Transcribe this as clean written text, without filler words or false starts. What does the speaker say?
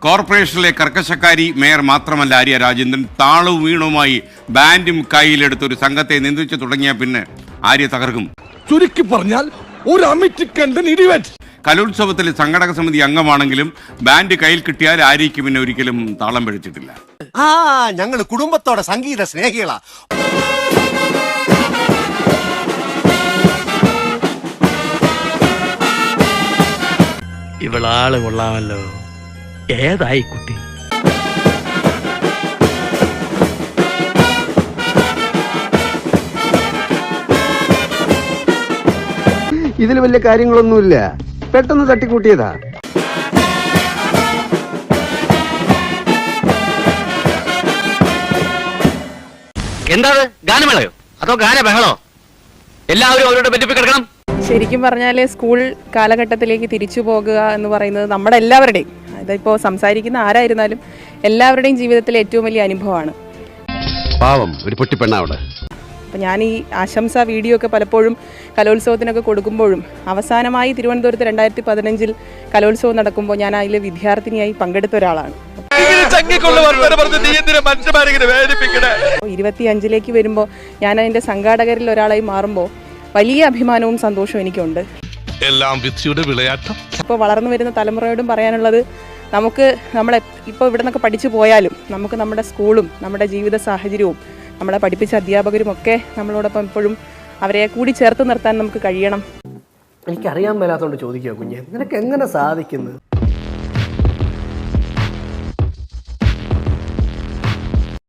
കോർപ്പറേഷനിലെ കർക്കശക്കാരി മേയർ മാത്രമല്ല ആര്യ രാജേന്ദ്രൻ, താളവും വീണുമായി ബാൻഡും കയ്യിലെടുത്ത് ഒരു സംഘത്തെ നിയന്ത്രിച്ചു തുടങ്ങിയ പിന്നെ ആര്യ തകർക്കും. ചുരുക്കി പറഞ്ഞാൽ ഒരു അമിറ്റിക്കണ്ടൻ ഇടിവെറ്റ്. കലോത്സവത്തിൽ സംഘടക സമിതി അംഗമാണെങ്കിലും ബാൻഡ് കയ്യിൽ കിട്ടിയാൽ ആര്യയ്ക്ക് പിന്നെ ഒരിക്കലും താളം പിടിച്ചിട്ടില്ല. ഞങ്ങള് കുടുംബത്തോടെ സംഗീത സ്നേഹികളാ. ഇവളാള് കൊള്ളാമല്ലോ. ഏതായി കുട്ടി? ഇതിൽ വലിയ കാര്യങ്ങളൊന്നുമില്ല, പെട്ടെന്ന് തട്ടിക്കൂട്ടിയതാ. എന്താണ് ഗാനമേളയോ അതോ ഗാനബഹളോ? എല്ലാവരും അവരോട് ബന്ധിപ്പിച്ച് കിടക്കണം. ശരിക്കും പറഞ്ഞാൽ സ്കൂൾ കാലഘട്ടത്തിലേക്ക് തിരിച്ചു പോകുക എന്ന് പറയുന്നത് നമ്മുടെ എല്ലാവരുടെയും, അതിപ്പോൾ സംസാരിക്കുന്ന ആരായിരുന്നാലും എല്ലാവരുടെയും ജീവിതത്തിലെ ഏറ്റവും വലിയ അനുഭവമാണ്. പാവം ഒരു പൊട്ടിപ്പെണ്ണ. അപ്പോൾ ഞാൻ ഈ ആശംസ വീഡിയോ ഒക്കെ പലപ്പോഴും കലോത്സവത്തിനൊക്കെ കൊടുക്കുമ്പോഴും അവസാനമായി തിരുവനന്തപുരത്ത് 2015 കലോത്സവം നടക്കുമ്പോൾ ഞാൻ അതിൽ വിദ്യാർത്ഥിനിയായി പങ്കെടുത്ത ഒരാളാണ്. 25ലേക്ക് വരുമ്പോൾ ഞാൻ അതിൻ്റെ സംഘാടകരിൽ ഒരാളായി മാറുമ്പോൾ വലിയ അഭിമാനവും സന്തോഷവും എനിക്കുണ്ട്. എല്ലാം വിധിയുടെ വിളയാട്ടം. ഇപ്പോൾ വളർന്നു വരുന്ന തലമുറയോടും പറയാനുള്ളത്, നമുക്ക് ഇപ്പോൾ ഇവിടെ നിന്നൊക്കെ പഠിച്ചു പോയാലും നമുക്ക് നമ്മുടെ സ്കൂളും നമ്മുടെ ജീവിത സാഹചര്യവും നമ്മളെ പഠിപ്പിച്ച അധ്യാപകരും ഒക്കെ നമ്മളോടൊപ്പം എപ്പോഴും അവരെ കൂടി ചേർത്ത് നിർത്താൻ നമുക്ക് കഴിയണം. എനിക്കറിയാൻ മേലാത്തോണ്ട് ചോദിക്കുക കുഞ്ഞെ, നിനക്ക് എങ്ങനെ സാധിക്കുന്നത്?